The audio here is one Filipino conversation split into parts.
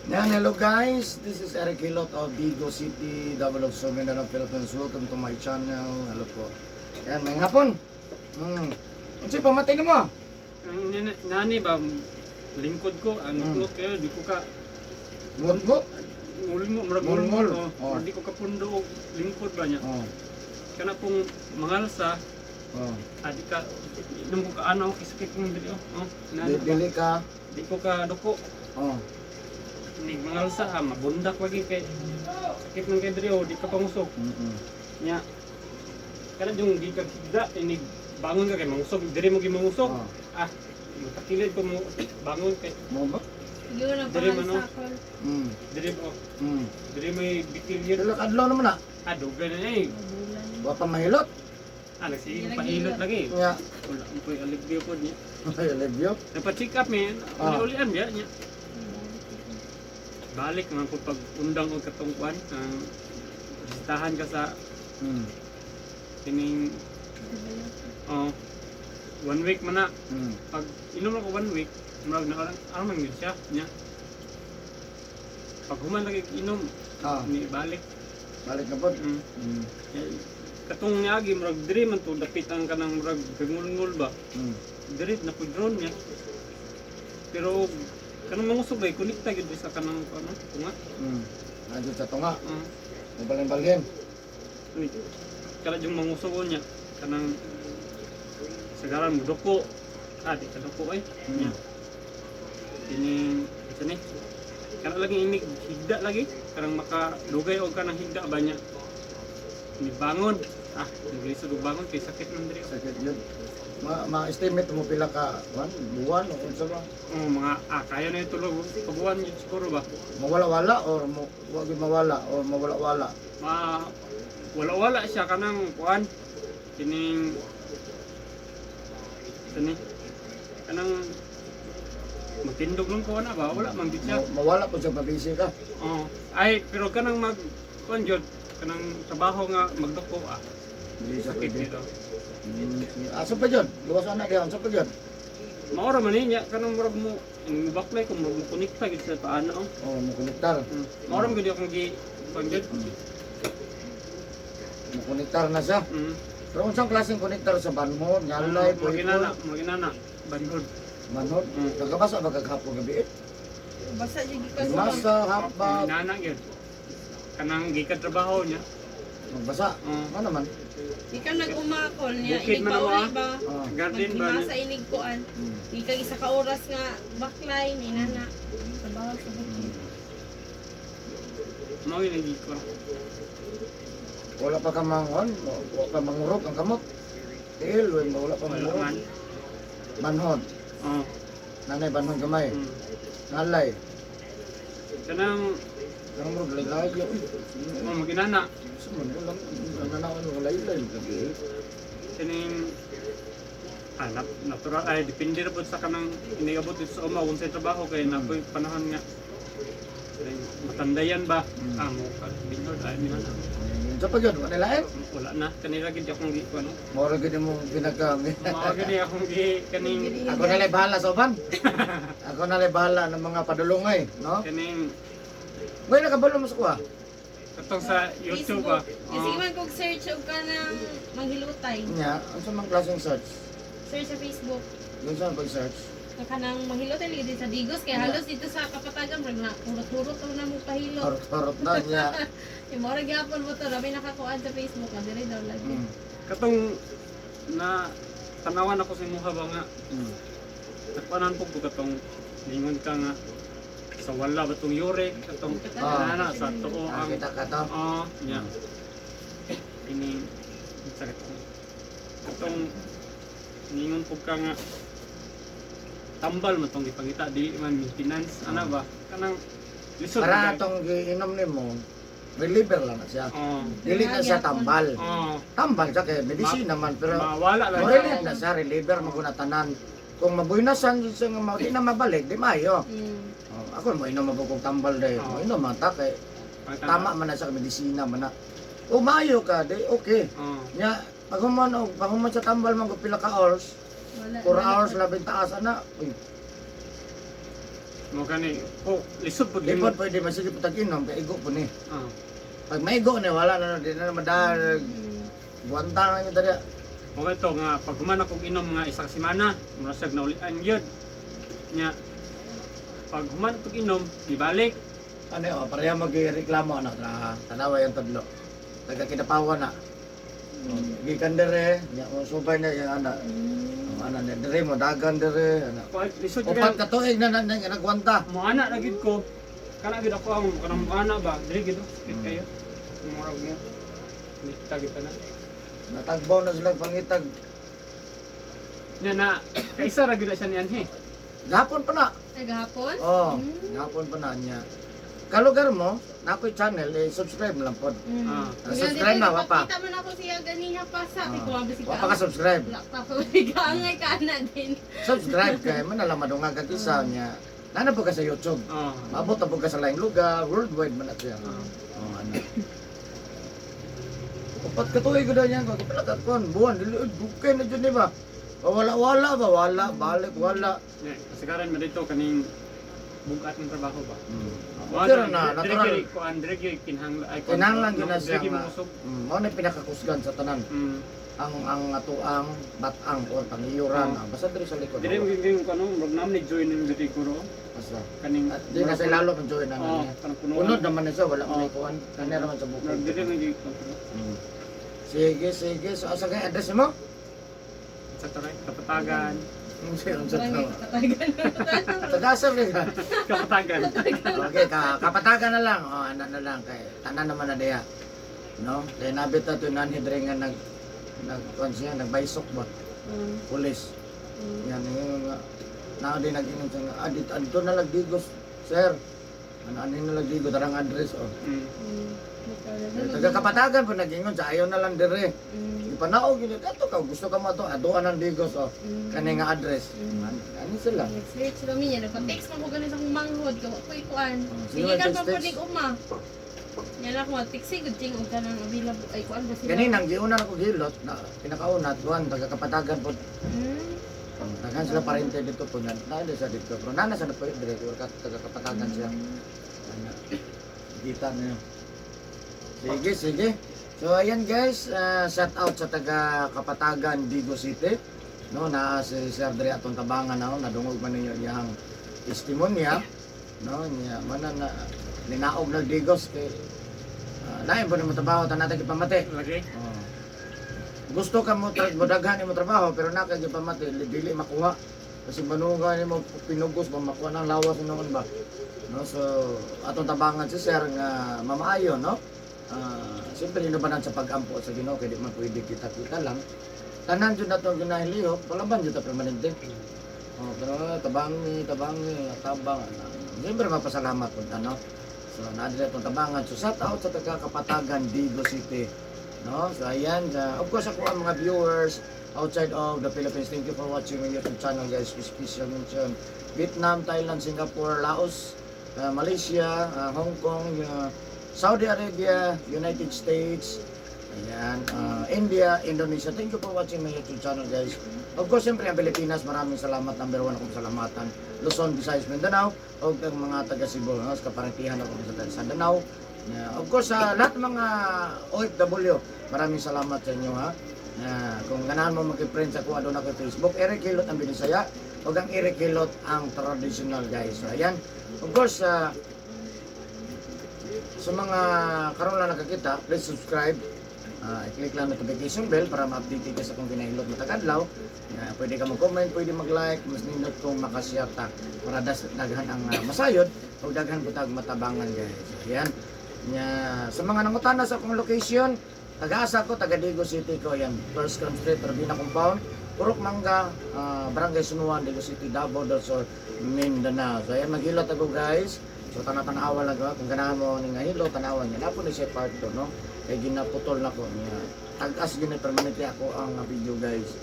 Yan, hello guys. This is Eric Hilot of Vigo City, Double of Mindanao, Philippines. Welcome to my channel. Hello po. Yan, may hapon. Unsay pamatay na mo? Ang nani ba, lingkod ko, ko, kaya di ko ka, Ngod-ngod? murag-murag, Oh. di ko kapundo og lingkod ba niya. Oh. Kana pong mangalsa, Oh. di ka, nung ko ka ano, kisakit kong dili, Dili ka. di ko ka duko. Oh. Ni mangalsa, mabundak lagi kay, sakit ng kay dili, di ka pangusok. Nya, kana yung di ka higda, ini bangon ka kay mangusok, diri mo gimangusok. Oh. Matakilid ko mo bangon kay, Mo ba? Yun ang Dili man, no? pangansakol. diri mo, Mm. diri may bitilyo. Dili ka adlaw naman na. Dugan na eh. Mabulan. Wa pa mahilot. Sige, pahilot lagi. Nga. Wala mo ko'y aligbiyo po niya. Ay, love you. Napacheck up men, uli-ulian biya niya. Balik naman po pag undang o katungkuan, bisitahan ka sa Mm. kining 1 week man na. Mm. Pag inom ako 1 week, marag na alam yun siya niya. Pag human lagi inom, Ah, ni balik. balik na po. Mm. Mm. Katong niagi, marag diri man to, dapitan ka ng marag gangul-ngul ba. Mm. Diri na po drone niya. Pero kanang mangusog ba, kunikta gyud sa kanang ano, tunga. Mm. Nandiyo sa tunga. Uh, Mabalin-balin. Kala yung mangusog niya kanang sagaran mo doko. Di ka doko ay. Niya. Ini isa ni. Kana lagi ini higda lagi, karang makadugay og kanang higda ba niya. Ni bangon. Naglisod og bangon kay sakit man diri. Sakit yun. Ma-estimate mo pila ka buwan o unsa ba? Mga kaya na ito tulog kabuan yun siguro ba. Mawala-wala or wag mawala or mawala-wala. Wala-wala siya kanang kuan kining kani kanang magtindog ng kuan ba wala man gid siya. Mawala pud sa mabisi ka. Ay pero kanang mag kuan jud kanang trabaho nga magduko Hindi sa sakit pwede. dito. Asa pa jud? Luwas na diyan, sa pa jud? Maora man niya kanang murag mo baklay kung murag mo kunikta gid sa paano. Oh, mo konektar. Maora man gid akong gi kuan jud. Mo konektar na siya. Pero unsang klaseng konektar sa banhon, nyalay, Maginana bandod. manhod. Kagabasa ba kaghapon gabi? Basta yung gikas mo. Masa haba, Maginana gyud. Kanang gikan trabaho niya. magbasa. Ano man? Ikaw nag-umakol niya. Bukid Inig man pa ako, uli ba? Garden ba? Maghimasa inig kuan. Ikaw isa ka oras nga baklay ni nana. Trabaho sa bukid. Mao yung nagig ko. Wala pa ka mangon, wala pa mangurog ang kamot. Tiil, wala pa Wala mangurog. man. Manhod, Oh. nanay banhon gamay. Mm. Nalay. Kanang Ang murag lalayo. maginana. Suman ko lang, nananawan mo laylay. Kining natural ay depende ra pud sa kanang iniabot dito sa uma kung sa trabaho kay napoy panahon nga ay, matandayan ba mo ka binod ay minana Sa pagyan, manilain. wala na kanila gid akong gi ano Mora gini mo pinagkami. mao gid akong gi kaning Ako nalay bahala sa uban. Ako nalay bahala ng mga padulungay, no? kaning Ngayon nakabalo mo sa kuha. katong sa YouTube ba. Kasi man kung search og ka ng manghilutay. Nya, ang sa mga klaseng search. Search sa Facebook. Yung saan pag-search. Kanang manghilutay lagi sa Digos kay halos dito sa Kapatagan rag na hurot-hurot na mo pahilot. Harot-harot na niya. Yung mora gyapon mo to, rabi nakakuan sa Facebook na dire daw lagi. Katong na tanawan ako sa imuha ba nga nagpanan po ko katong ningon ka nga sa wala ba itong yure katong nana sa too ang Kita ka to. nya ini sakit ko katong ningon po ka nga tambal mo tong ipangita dili man maintenance ana ba kanang lisod Para ba? atong giinom ni mo, reliever lang na siya. Oh Dili na siya tambal. oh Tambal siya kay medisina man pero mawala lang relieve na siya, reliever magunatanan. Kung mabuinasan siya nga di na mabalik, di mayo. Ako mo inom mabukog tambal day. Mo inom man ta kay tama man na sa medisina man na. Umayo ka, di okay. Nya pag human sa tambal man ko pila ka hours, 4 hours labing taas ana. Uy, Mo kani ko lisod pud Di gimo. po pwede masige putag-inom, kay igo po ni. Ah. Pag maigo ni, wala na, di na madag. Buwanta na yung tadi. Okay to nga pag human akong inom nga isang semana, mura sag naulian gyud. Nya pag human akong inom, ibalik. Ano pareha magreklamo na tanawa yung tadlo. Taga kinapawa na. Gikan dere, nya subay na yung ana. Ana na dere mo dagan dere, ana. Pag lisod Upat gyud ka tuig na nagwanta. mo ana na gid ko. Kana gid ako ang kanang ana ba, dili gid sakit kayo. Murag mo. Ni tagit na. Natagbaw na sila pangitag. Nya na kaisa ra gid siya ni anhi. Gapon pa na. Naghapon? Oh, gapon pa na niya. Kalugar mo, na ako'y channel, subscribe mo lang po. Ah. Subscribe na, wapa. Kita man ako siya ganiha pa sa. Di ko mabisi ka. Wapa ka subscribe. Wala pa ko. Higangay ka na din. Subscribe kay man alam madungag ka isa niya. Nana po ka sa YouTube. Ah. Maabot na po ka sa laing lugar, worldwide man at siya. Ah. Oh, ano. Upat ka tuig ko daw niyan ko. Kapalakat ko, buwan, dukay na dyan, di ba? Wala ba? Wala, balik, wala. Nya kasagaran mo dito kaning bugat ng trabaho ba. Pero na, natural. Ko andre gyud kinahanglan ay Kinahanglan yun na siya Diri nga. musog. Mao na pinakakusgan sa tanan. Ang atuang, batang, o pangiyuran. Basta diri sa likod. Dili mo gyud kano, mag nam ni join ning diri ko ro. Basta. Kaning At di kasi lalo ng join na Oh, niya. kanang punuan. Unod naman na siya, wala Oh. man ikuan. Kanya naman sa bukid. Dili mo gyud Sige. So, asa kaya address mo? sa taray kapatagan. Sa Barangay Kapatagan. Tagasar ka. Kapatagan. Okay, kapatagan na lang. O, ano na lang. Kay, tanan naman na diya. No? Kaya nabit na ito nanhidringan nagbaysok ba? Pulis. Yan, yung na din nag-inom siya nga, dito na lagdigos, sir. Ano na lagdigos, tarang address, oh. Taga kapatagan po nag-ingon, sa ayaw na lang dire. Ipanaog yun, ato ka, gusto ka mo ito, aduan ng digos, oh. Kani nga address. Ano sila? Search kami niya. Nagpa-text mo ko ganun sa kong manghod. Ako ikuan. sino Sige ka nag-text? pa po di uma. Yan ako, tiksi good thing. Huwag ka nang available. Ay, kuan ba sila? Kaninang giuna na ko gilot, na pinakauna, tuwan, taga kapatagan po. Tagan sila parente dito po, nanda siya dito. Pero nana sa na po yung director, taga kapatagan siya. Kita na yun. Sige. So ayan guys, shout out sa taga Kapatagan, Digo City. No, na si Sir Dre atong tabangan na nadungog man ninyo iyang testimonya. No, niya man na ninaog na Digos kay lain po na mo trabaho tanata gipamati. Lagi. Oh. Gusto ka mo daghan mo trabaho pero naka gipamati dili makuha. Kasi manuga ni mo pinugos ba makuha ng lawas noon ba. No, so atong tabangan si Sir nga mamaayo, no? Siyempre inubanan sa pag-ampo sa Ginoo kaya di man pwede kita lang. Tanan jud nato ginahilihok, palaban jud ta permanente. Pero tabangi, tabang. Siyempre mapasalamat pud no. So naadre tong tabangan. So shout out sa taga Kapatagan, Digo City. No? So ayan, of course ako ang mga viewers outside of the Philippines. Thank you for watching my YouTube channel guys. Special mention Vietnam, Thailand, Singapore, Laos, Malaysia, Hong Kong, Saudi Arabia, United States, ayan, India, Indonesia. Thank you for watching my YouTube channel guys. Of course, siyempre ang Pilipinas, maraming salamat. Number 1 akong salamatan. Luzon, Visayas, Mindanao, o ang mga taga Cebu, no? Kaparentihan ako sa Danao. Of course, sa lahat ng mga OFW, maraming salamat sa inyo ha. Kung ganahan mo mag-friend sa kuha doon ako Facebook, Eric Hilot ang Binisaya, o ang Eric Hilot ang traditional guys. So, ayan. Of course, sa mga karoon lang nakakita, please subscribe. I-click lang notification bell para ma-update ka sa kung kinahilot mo tagadlaw. Pwede ka mag-comment, pwede mag-like, mas nindot kung makashare ta para daghan ang masayod o daghan butag matabangan guys. Ayan. Sa mga nangutana sa akong location, taga-asa ko, taga Digo City ko. Ayan, First Crown Street, Rabina Compound, Purok Mangga, Barangay Sunuan, Digo City, Davao del Sur, Mindanao. So ayan, maghilot ako guys. So tanawa lang kung ganahan mo ning hilo tanawan niya. Napo ni siya part 2 no. Kay ginaputol na ko niya. Tag-as gini permanente ako ang video guys.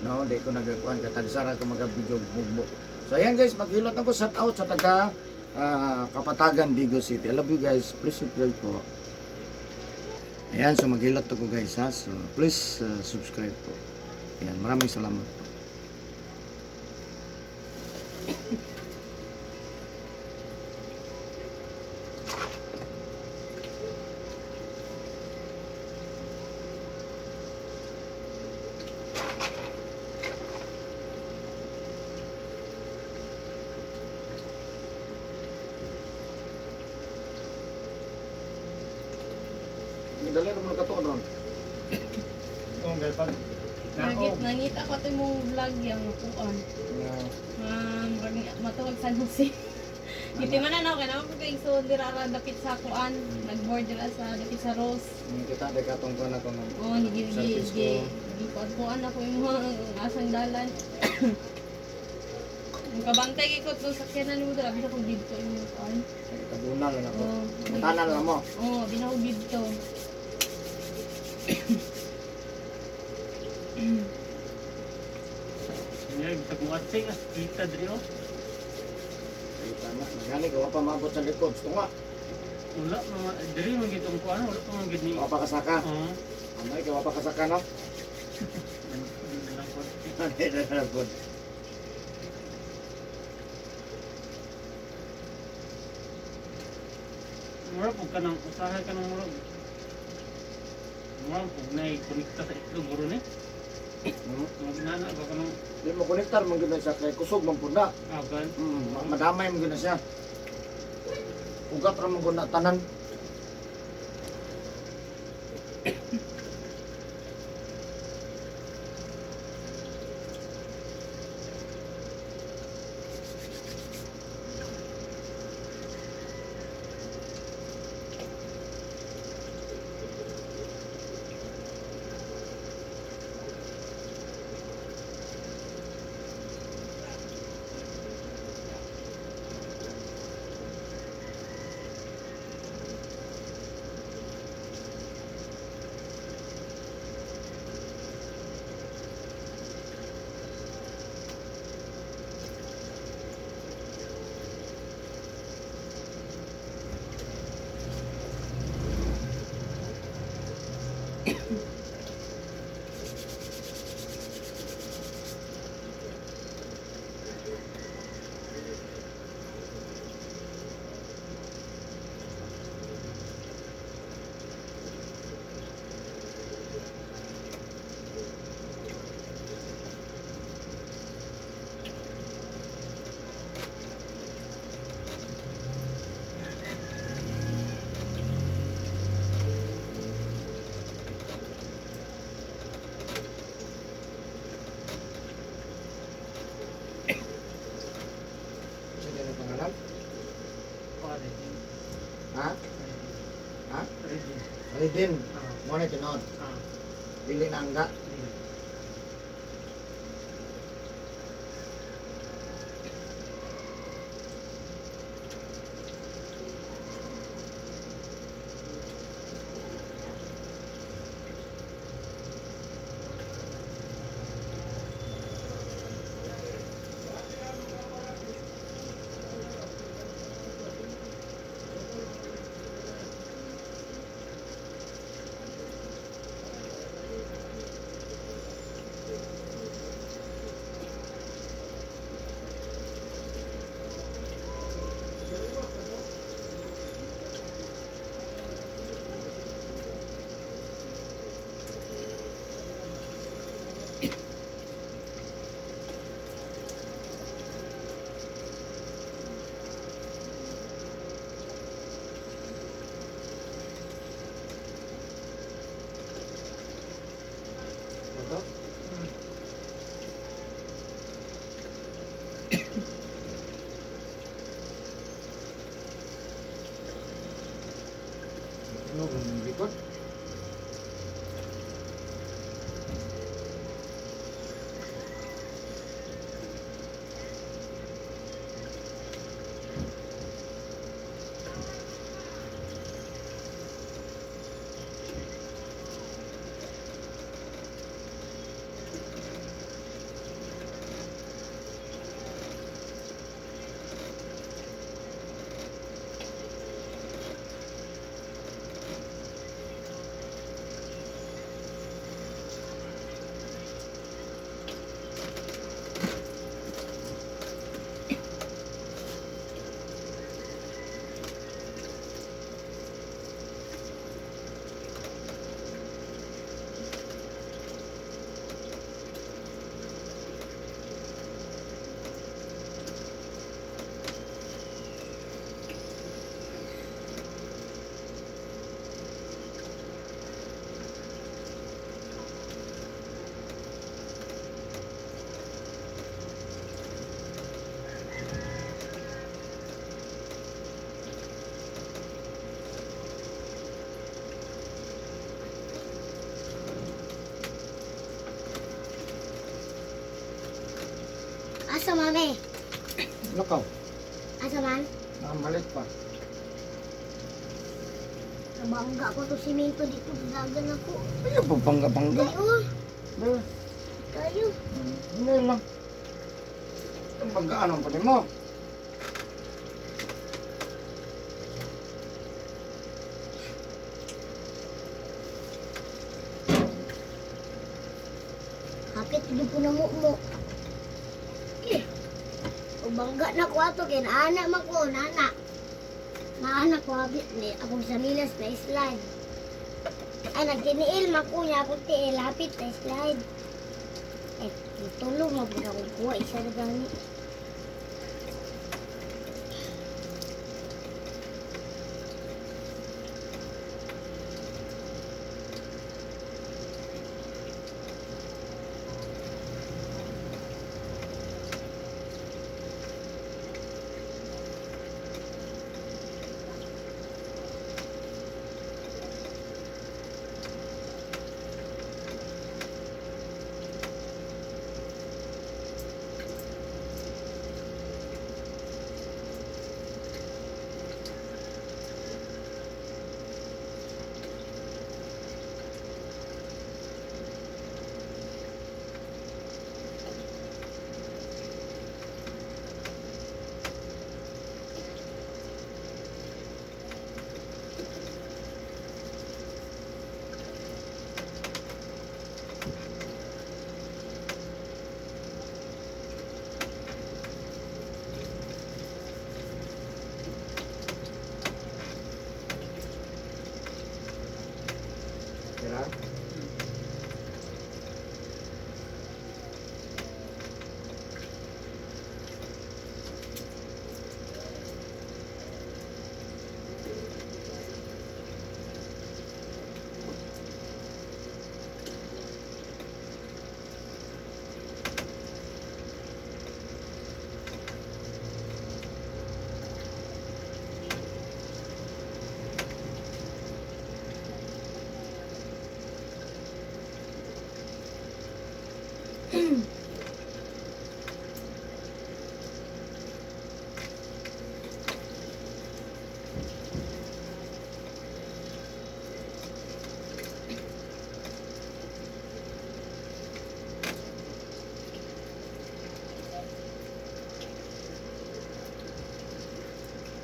No, di ko nagakuan ka tagsara ko maga-video mugbo. So ayan guys, maghilot ako shout out sa taga Kapatagan, Digo City. I love you guys. Please subscribe po. Ayan, so maghilot ako guys ha. So please subscribe po. Ayan, maraming salamat po. dali ra mo kato ron. Kung dahil pag Nangita ko ito mong vlog yung nakuan. Matuwag San Jose. Kiti man na kaya naman ko kayo so dira ra dapit sa kuan, nag-board dira sa dapit sa Rose. Kita de katong ko na ko. Oh, nigi kuan ako yung mga asang dalan. Ang kabantay kay ko sa sakyanan mo dira bisa kog dito yung kuan. Kabunal na ko. Oh, Tanan lang mo. oh, binahog dito. niya bisa kung atsing as kita diri oh. Ay tama. Gani ko pa maabot sa likod. Gusto nga. Wala naman diri man gid ang kuan, wala pa man gid ni. Wa pa kasaka. Oo. Amay ka wa pa kasaka no. Ano na po. Mura po ka nang usahay ka ng mura. Mura po na ikonekta sa itlog mura ni. Nana ba ka nang Di mo konektar mo gina siya kay kusog man pud na. agan? Madamay mo gina siya. Ugat ra mo guna tanan. Sige na pangalan. Pare. Ha? Ha? Ready. Ridin. Ah. Mo na tinod. Ah. Dili na angga. Ito? Ano ang likod? Asa mami? Lakaw, Asa man? nakamalit pa. Nabangga ko to simento dito. Dagan ako. Ay, pabangga-bangga. Ay, oh. Eh, Kayo. Hindi lang. Ang banggaan ang pwede mo. Kapit hindi po na mo. Eh. Bangga na ko ato. Kaya naanak man ko. Naanak ko habit ni. Akong samilas na slide. Ay, nagtiniil man ko niya. Akong tiil. Lapit na slide. Eh, tulong mo po na akong kuha. Isa na gani. Kira?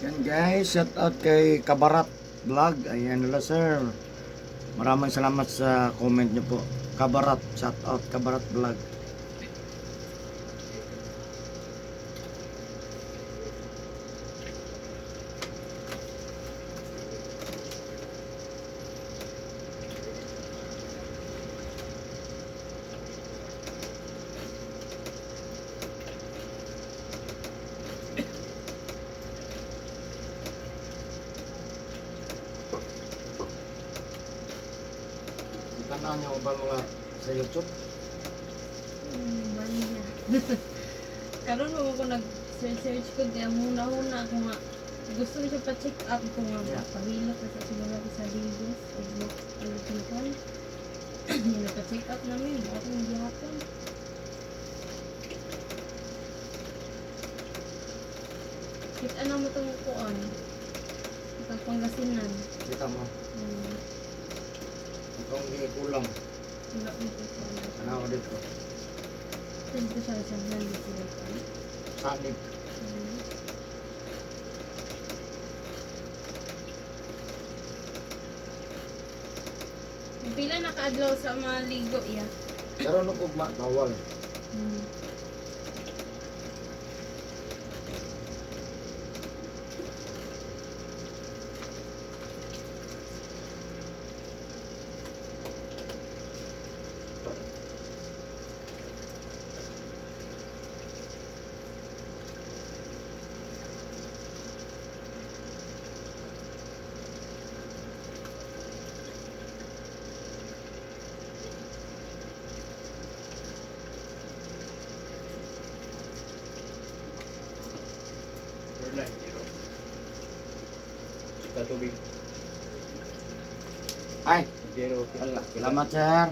Yan guys, shout out kay Kabarat Vlog. Ayan nila sir. Maraming salamat sa comment niyo po. Kabarat, shout out Kabarat Vlog. Tandaan niyo ba mga sa YouTube? Banya. Karon mo ko nag-search ko diya muna-huna ako nga gusto ko siya pa-check up ko nga Yeah. pahilot na sa siguro sa Ligos o block electrical. Yung napa-check up namin, ako yung gihapon. Kita na mo itong kuan. Itong Pangasinan. Kita mo. Itong kulang. Wala ko ito kuan. Ano dito? Ito siya sa hali sila kuan. Sanib. Pila nakaadlaw sa mga ligo iya. Pero nung ugma, bawal. Kita tubig. Ay, Zero. salamat sir.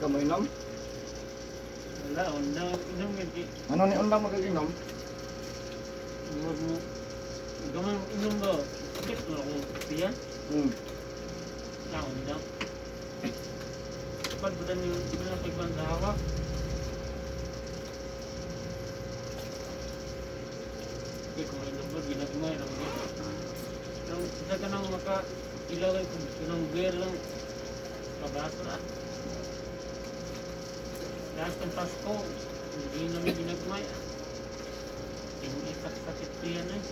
Ikaw mo inom? Wala, undang inom hindi. Ano ni undang mag-inom? Huwag mo. Gamang inom ba? Sakit mo ako. Siya? Na, undang. Kapag ba yung pinapagpan sa hawak? Hindi ko inom ba? Ginagmay lang ba? Nang isa ka nang maka-ilaway kung sinong beer lang. Kabasa na. Lahat ng Pasko, hindi namin ginagmay. Hindi sakit ko yan eh.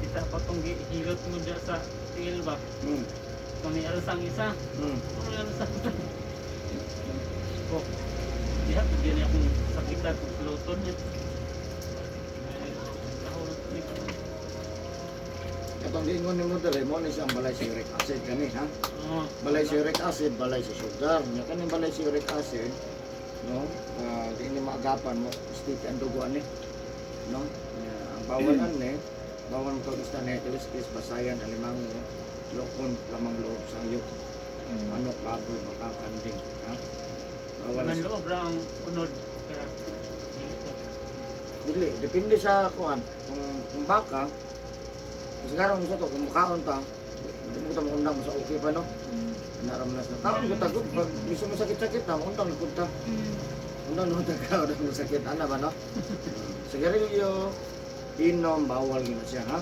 Kita pa itong hilot mo dyan sa tiil ba? Kung may alasang isa, kung may alasang isa. Oh, diha, hindi na akong sakitan kung luton niya. Katong giingon ni mo dali mo ni siyang balay uric acid kani ha. Oo. Balay uric acid, balay sa sugar. Nya kani balay uric acid, no? Di ni maagapan mo stick ang dugo ani. No? Nya ang bawal ani, bawal mo gusto na kilis basayan alimango, lokon lamang loob sa iyo. Manok baboy makakanding, ha? Bawal Ang loob ra ang unod. Kaya, dili, depende sa kuan. Kung baka, kasi karon sa to kung makaon ta, hindi mo ta maundang mo sa okay pa no. Naram na sa kaon ko tagod pag gusto mo sakit-sakit na undang likod ta. Undang no ta ka undang mo sakit ana ba no. Sigarilyo, inom bawal gina siya ha.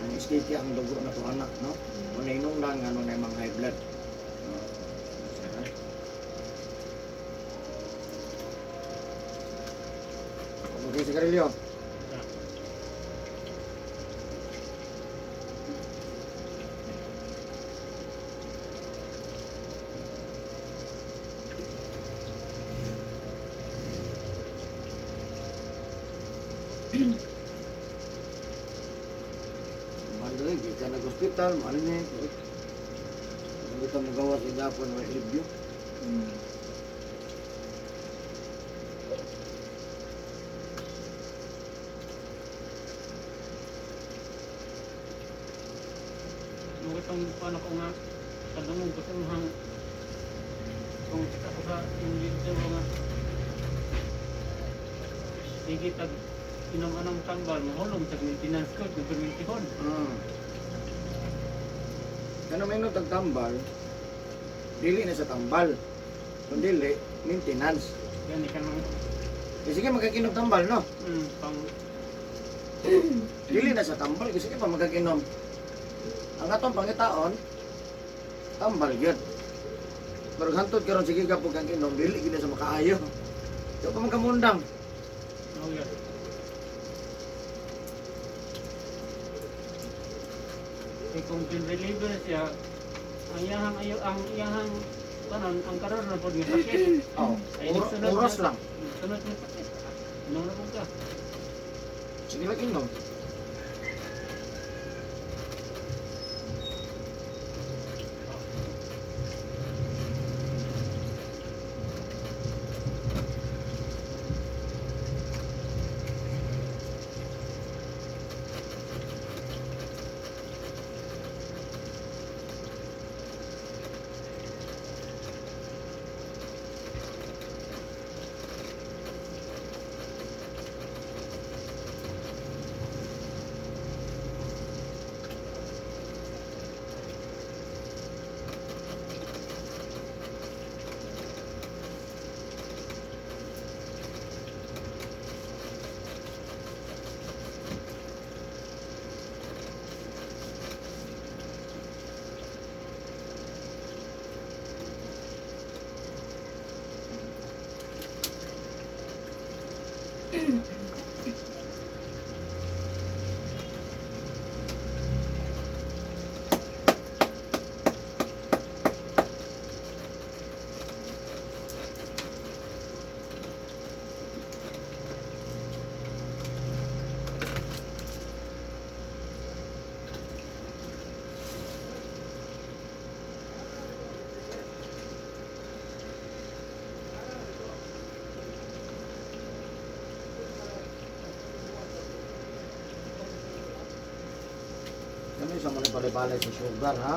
Ang sticky ang dugo na to anak no. Kung nainom lang ano na mga high blood. Okay, sigarilyo. Mandali, kita nag-hospital, malinit. Kung kita magawa sa Japon, may review. nung itong paano ko nga, kadungog ko sa mahang, kung kita ko sa yung dito mga, sige tag inom anong tambal mahulong sa maintenance code ng permintihon. Kano may nung tagtambal, dili na sa tambal. Kung dili, maintenance. Gani ka nung Kasi sige magkakinom tambal, no? pang Dili na sa tambal, kasi sige pa magkakinom. Ang atong pangitaon, tambal yun. Pero hantod karon sige ka po kang inom, dili gina sa makaayo. Ito pa magkamundang. oh yeah. Kung reliever siya, ang iyahang kanon ang karon na pod nga sakit. Oh, Ay, sunod oras na- lang. Sunod na sakit. Inom na po ka. Sige lang inom. Kami sa mga balay-balay sa sugar, ha?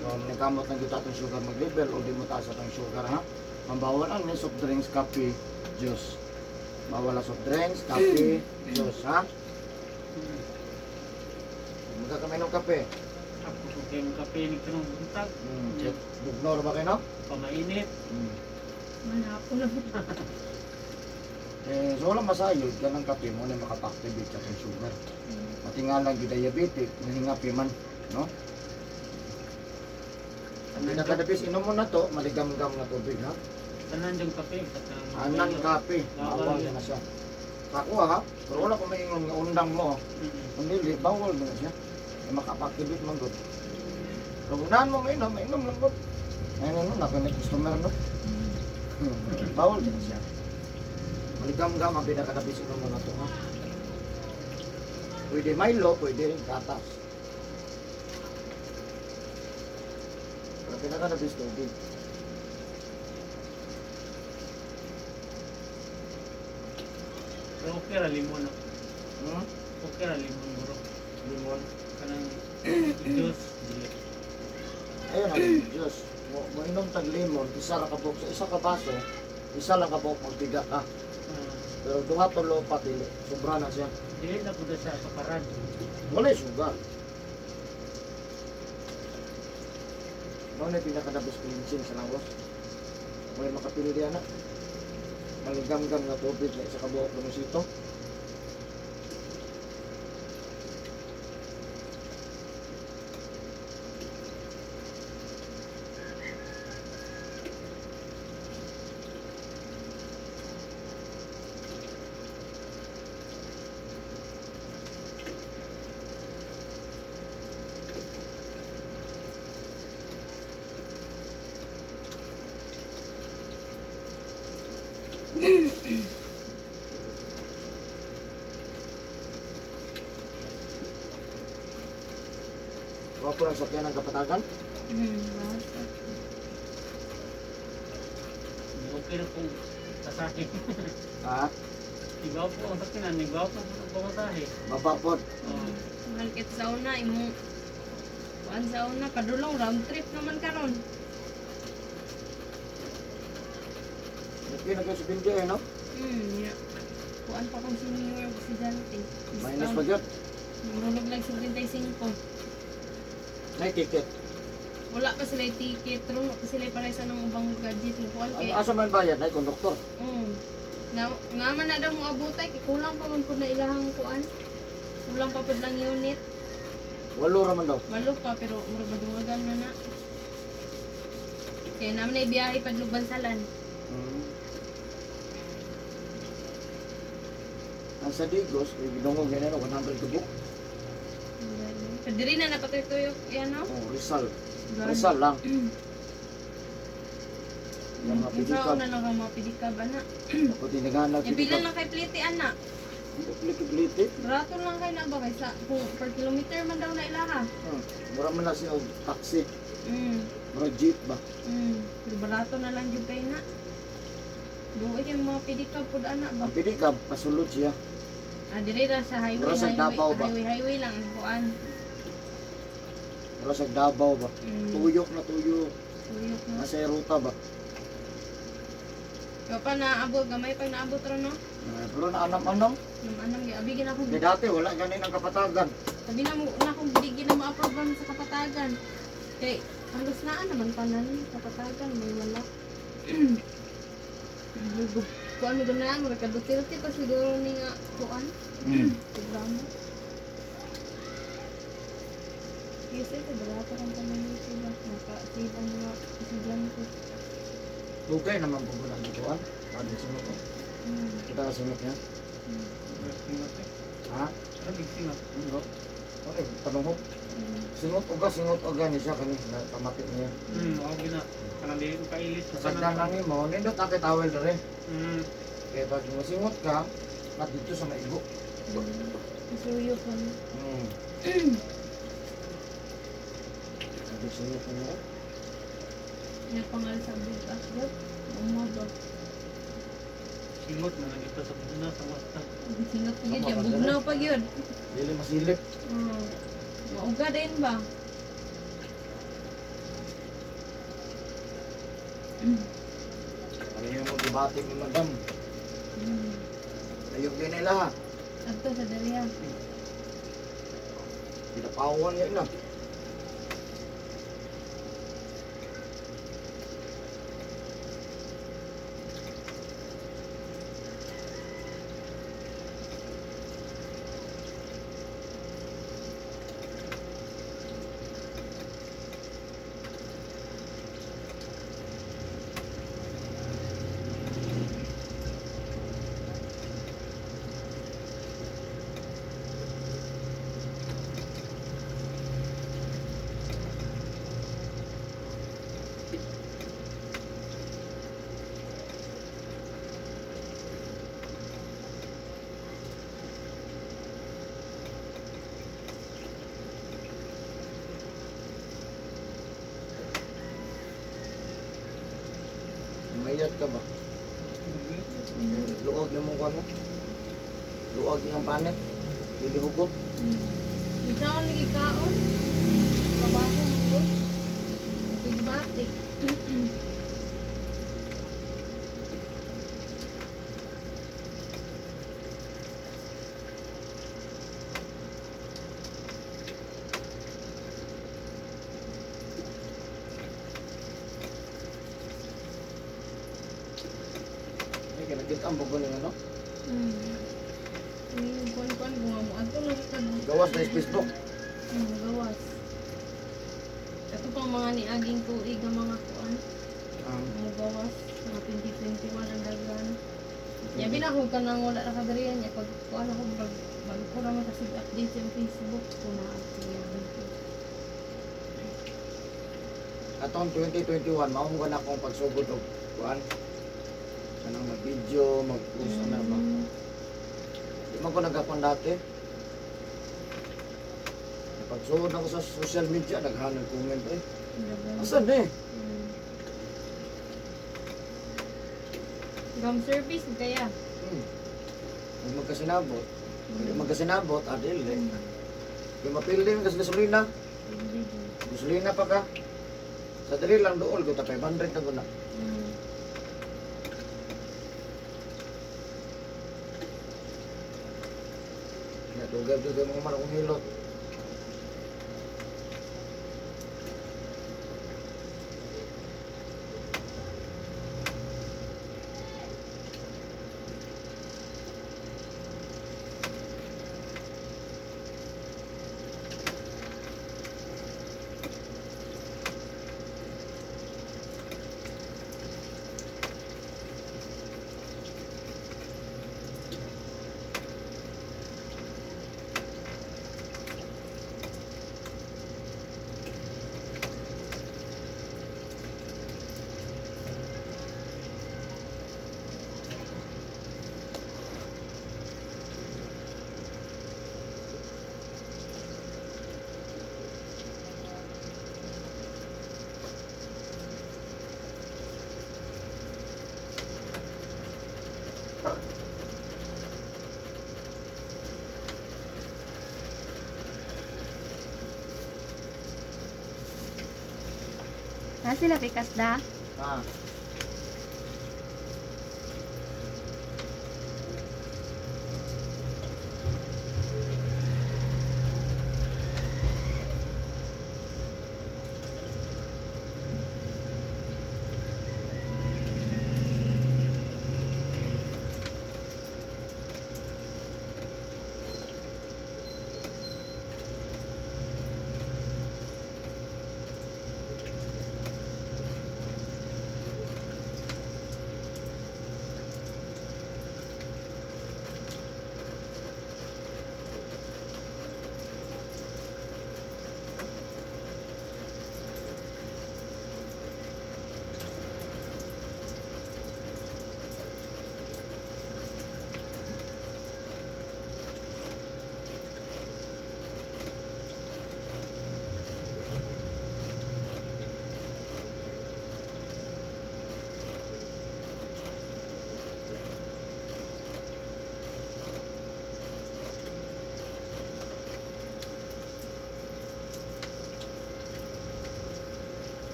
So, nagkamot ng kita itong sugar mag-level o di mo taas itong sugar, ha? Mambawal ang may soft drinks, kape, juice. Bawal ang soft drinks, kape, juice, ha? Magka kami ng kape. Ako kung kayo ng kape ni kanong buntag, Check. Bugnor ba kayo, no? pamainit. Manapo na. So, walang masayod ka ng kape mo na makapactivate sa itong sugar. Pati nga lang yung diabetic, nahingapi man, no? Ang pinakadabis, inom mo na to, maligam-gam na tubig, ha? Tanan yung kape. Anang kape, bawal na siya. Ako ha, pero wala ko may nga undang mo. Kung hindi, bawal na siya. Ay makapactivate man good. Kung unahan mo mainom lang good. Ayun ano, nakinig customer, no? Bawal na siya. Maligam-gam ang pinakadabis, inom mo na to, ha? Pwede Milo, pwede rin gatas. Pero pinakadabis tubig. Pero okay ra limon ako. Hmm? Okay ra limon bro. Limon. Kanang juice. Dili. Ayun ang Diyos. Mo inom tag limon, isa lang kabok sa isa ka baso, isa lang kabok magtiga ka. Pero duha tulo pa dili. Sobra na siya. Dili na po sa kaparad. Wala yung sugar. Ano na pinakadabos cleansing sa lawas? Wala makapili diyan na. Maligam-gam na tubig na isa kabuok ng musito. Huwag ko lang sakyan ng kapatagan. Okay na pong tasahin. Ha? Ibaw po ang sakinan, ibaw po ang pamasahe. Mapapod. Malkit sa una, imong kuan sa una, padulong round trip naman karon. Hindi na kayo sa bindi eh, no? Yeah. Kuan kuan pa kung senior estudyante. Minus pa yun. Nulog lang 75. May ticket. Wala pa sila yung ticket, truno pa sila para sa nang ubang gadget ng kuan kay. Asa man bayad ay konduktor. Nga man na daw mo abutay, kay kulang pa man po na ilahang kuan. Kulang pa po lang unit. Walo raman daw. Malo pa pero mura madungagan na na. Kaya naman na ibiyahe pa Lugbansalan. Ang sa Digos, may binungog ganyan 100 tubok. Diri na napatuyo yan no? Oh, Rizal. Rizal lang. Yung mga Yung pidikab. sao na lang ang mga pidikab ana. Ako tinaganap Yung pila lang kay pliti ana. Pliti-pliti. Barato lang kay na ba kaysa kung per kilometer man daw na ilaha. Mura man na siya og taxi. Mura jeep ba? Pero barato na lang jud kay na. Duoy yung mga pidikab pud ana ba. Ang pidikab, pasulod siya. Diri ra sa highway, Mura sa Davao ba? highway lang ang kuan. Mura sa Davao ba? Tuyok na tuyok. Tuyok na. Nasa ruta ba? Kaya pa naabot, gamay pag naabot ro no. Pero naanam-anam. Nung anong abigin ako. Di dati wala ganin ang kapatagan. Sabi na mo na akong bigyan na ma-approve sa kapatagan. Kay halos naan naman panan kapatagan may wala. Kuan mo doon na yan, magkadutilti pa siguro ni nga kuan. Programa. Kasi ito, barato kang panan dito ba? Naka-save ang mga estudyante. Tugay naman po muna dito ah. Pwede sunod ko. Kita ka sunod niya. Singot eh. Ha? Ano big singot? Ano? Okay, tanong ko. Singot uga ni siya kani kamapit niya. Okay na. Kanang di ko kailit. Kasagdan lang ni mo, nindot na kay towel dere. Hmm. Kaya pag masingot ka, mat dito sa maigo. Isuyo pa niya. Sabi singot niya. Napangal sa bukas daw. Umaga. Singot na lang ito sa buna sa wasta. Singat pa yun, yung bugnaw pa yun. Dili masilip. Mauga din ba? Ano yung mag-ibati ni madam? Ayok din nila ha. Ato sa dalihan. Pinapawan niya na. Mayat ka ba? Luog na mong ano? Luog ng panet? Hindi hugot? Ikaw ang lagi kaon. Babaho mo ko. Bigbatik. Ay, kinagit ang bugo ng ano? Yung kuan-kuan, bunga mo. Ato lang ka doon. Gawas na Facebook. Gawas. Ito pang mga niaging tuig ng mga kuan. Mga gawas. Mga 2021 ang dagan. Yabi na ako ka nang wala na kagariyan niya. Pag kuan ako, bago ko naman kasi update sa Facebook. Kung na-update dito. Atong 2021, maunga na akong pagsugod o kuan. Anong mag-video, mag-post, ano ba? Di man ko nagkakon dati. Pagsugod ako sa social media, naghanong comment eh. Asan eh? Gum service, kaya. Kung magkasinabot, magkasinabot, adil eh. Kung mapildi yung gasolina, gasolina pa ka. Sa dali lang dool ko, 500 na ko na. Dugay-dugay mo man akong hilot. Na sila pikas da. Ah.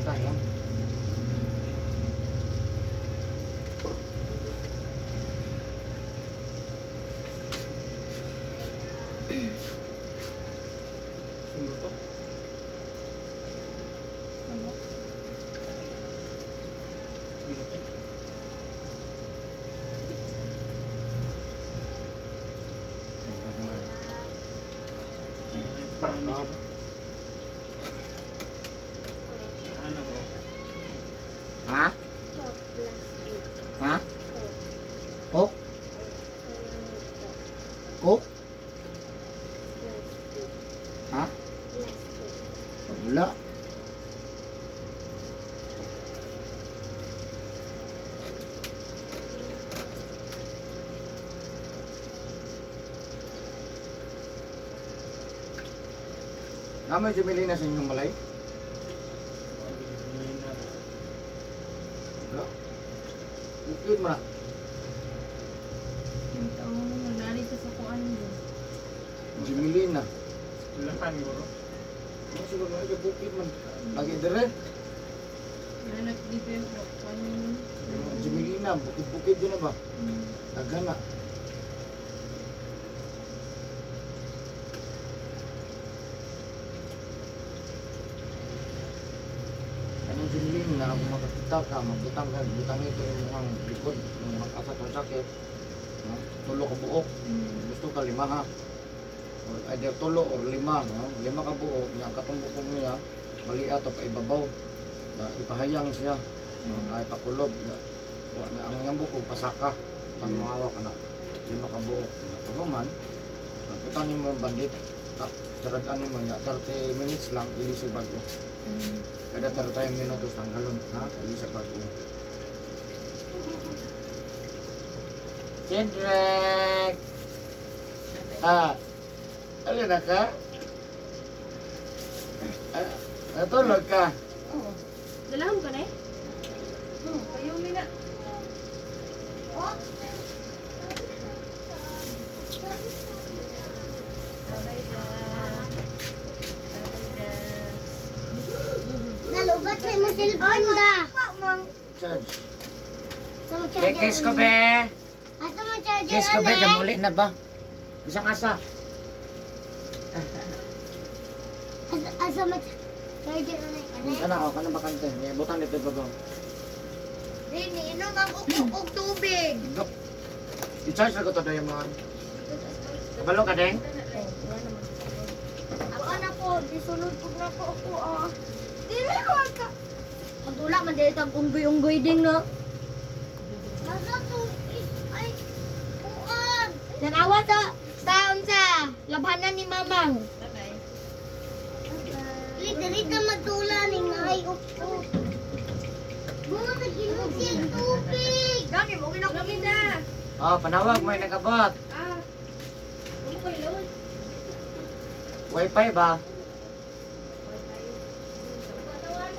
Tayo. Sundo to. Sundo to. Ano bro? Ha? Ha? Coke? Coke? Ha? Wala. Namay Jumilina sa inyong balay? Wala. Bukid mo na. Yung taong nagnari sa sakuan din. Jumilina. Lakan guro. Ano siguro na bukid man. Lagi dire. Nanak di pero kanin. Jumilina, bukid-bukid din na ba? Tagana. na ako makakita ka, magbutang ka, butang ito yung mga likod, yung mga kasat ng sakit. No? Tulo ka buok, gusto ka 5 ha. Or either tulo or 5, no? 5 ka buok, yung katumbukong niya, mali ato pa ibabaw. Ipahayang siya, no? Ay pakulob. Ang iyang bukog, pasaka, pang mahawa ka na. 5 ka buok. Pagkuman, pagkutan mo yung bandit, saradan mo niya, 30 minutes lang, ilisig bago. Kada 30 minutos ang galon, ha? Ilisig bago. Cedric! Alin na ka? Natulog ka? Oo. Dalahon ka na eh? Oo, kayo mina. Nalubat sa mo cellphone da. Charge. Sa mo charger. Kiss ko, be! Ato mo charger. Kiss ko, be! anay. Gamuli na ba? Isang asa. Asa mo charger anay. Ano ako? Kanang bakante? May butang dito ba ba? Rini, inom ang uk tubig. Dok. I-charge na ko ito, Diamond. Kabalo ka, Deng? Ako na po, disunod ko na po ako Dili ko ka. Pagtula man dito ang unggoy-unggoy din no. Nasa to ay kuan. Nanawa sa unsa labanan ni Mamang. Dili ka magtula ning ay upo. Mga nag-inom siya tubig. Gani mo ginakumin na. Oh, panawag mo yung nagabot. Ano kayo lawan? Wi-Fi ba?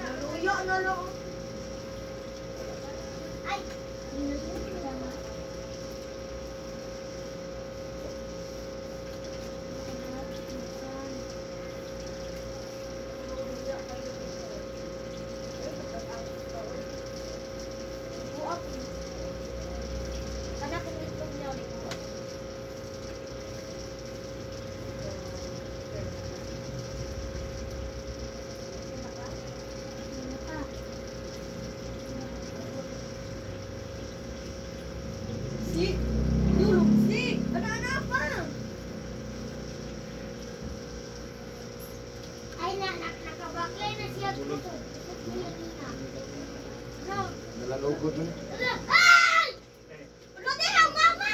Naluyo na lang. Ay. Si! Tulog si! Banana pa. Ay nakabaklay na siya. No. Nalalugod mo. Ay! Ano din ang mama?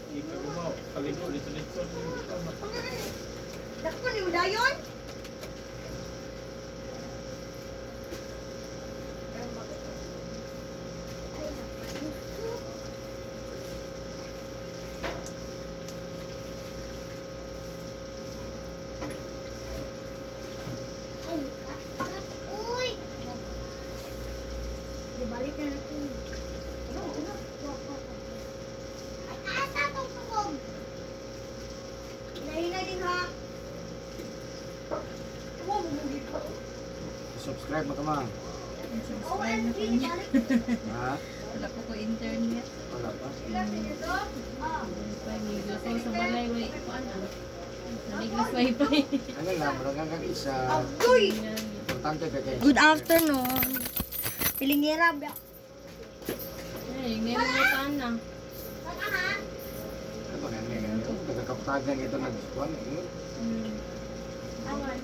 Ikaw mo, kalimot, lito-lito. Dakpo ni Udayon? Uy! Dibalik na natin. Ay, asa tong tubog? Hinahinay din ha. Subscribe mo ka ma. Subscribe na po niya. Ha? Wala po ko internet. Wala pa. Wifi, may gusto sa balay. Wait, paano? Naliglas wifi. Ano lang, marang kang isa. Uy! Importante ka kayo. Good afternoon. Pilingera ba? Ay, meron mo sana. Ano ba ganyan? Nagkakaptagan ito nag-swan. Awan.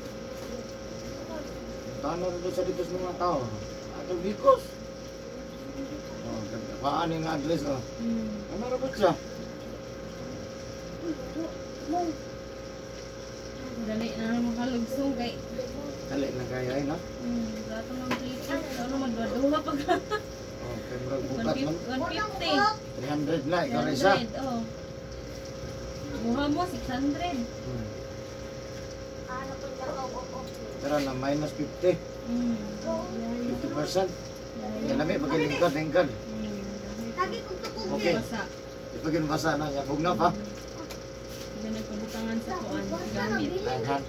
Tano rin sa dito sa mga tao. Ato bikos. Oh, paan yung address oh. Ano rin siya? Dali na naman makalugsong kay. Dali na kaya eh, no? Gato ng plate. Ano magduduha pag Oh, kaya bukat man. 150. 300 na, ikaw rin siya. 100, oh. Buha mo, 600. Pero na minus 50. 50%. Yan namin, pagkalingkod, lingkod. Lagi kong tukog Okay. Basa. Ipagin basa na niya. Bugna pa. Hindi nagpabutangan sa kuan. Gamit. Ayan.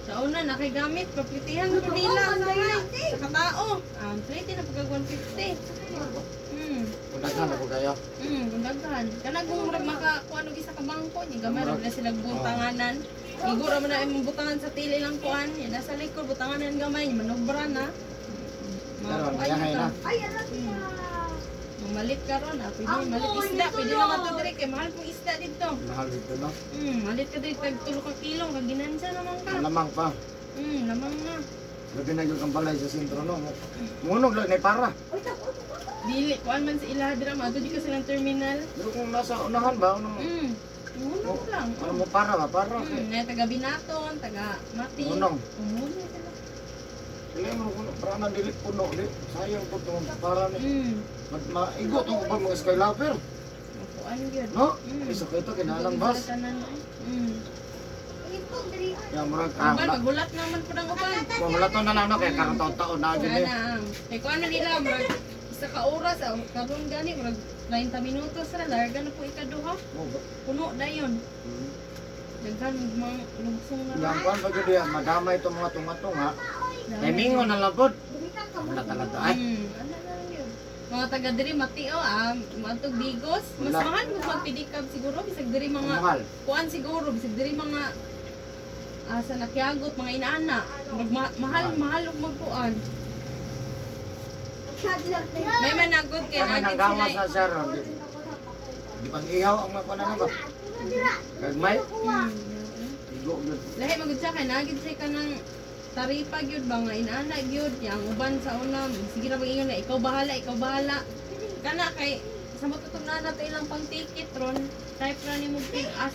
Sa una, nakigamit. Paplitihan ko nila. Sa kabao. Plate na pagka 150. Pundagan ako kayo. Gundaghan. Kana kung makakuha ng isa ka bangko, yung gamay rin na silang butanganan. Igura mo na yung butangan sa tili lang kuan. Yan, nasa likod, butanganan gamay. Manobra na. Karon mayahay na. Malit ka ron, pwede malit isda, pwede naman ito dire, kay mahal pong isda dito. Mahal dito no. Malit ka dito, tag 3 ka kilo, kag ginansa naman ka. Lamang pa. Lamang na. Labi na yung balay sa sentro no. Munog lang ni para. Dili, kuan man sa ilaha dira, mato di ka silang terminal. Pero kung nasa unahan ba ano Munong lang. ano mo para ba para. Na taga Binaton, taga Mati. Munong. Munong sila. Kaya mo kuno para na dili puno di. Sayang po tong para ni. Maigo tong ubang mga skylover. Kuan gyud. No? Isa ka ito kinalang bus. Ya murag Uban, magulat naman po ng uban. Mamulato na lang no kay karong taon na gyud eh. Ana. Kay kuan man nila, murag isa ka oras, karon gani, murag 30 minutos ra, larga na po ikaduha. Oh, ba- Puno dayon. Daghan mga lugsong na Yang kuan pa gyud yan, madamay itong mga tunga-tunga. Timingon na lang pod. Wala talaga ay. Ano na lang yun. Mga taga diri Matio, matog Bigos, mas Wala. mahal mo magpidikab siguro bisag diri mga Mahal. kuan siguro bisag diri mga sa nakyagot mga inaana. Mahal og magkuan. May managod kay Kami nang nagit gawas sila. na sir. Di pang ihaw ang mga kuan na ba? Kagmay. Igo gyud. Lahi magud sa kay nagit say kanang taripa gyud ba nga inaana gyud yang uban sa una sige ra ingon na ikaw bahala kana kay sa matutong na nato ilang pang ticket ron type ra nimo pig as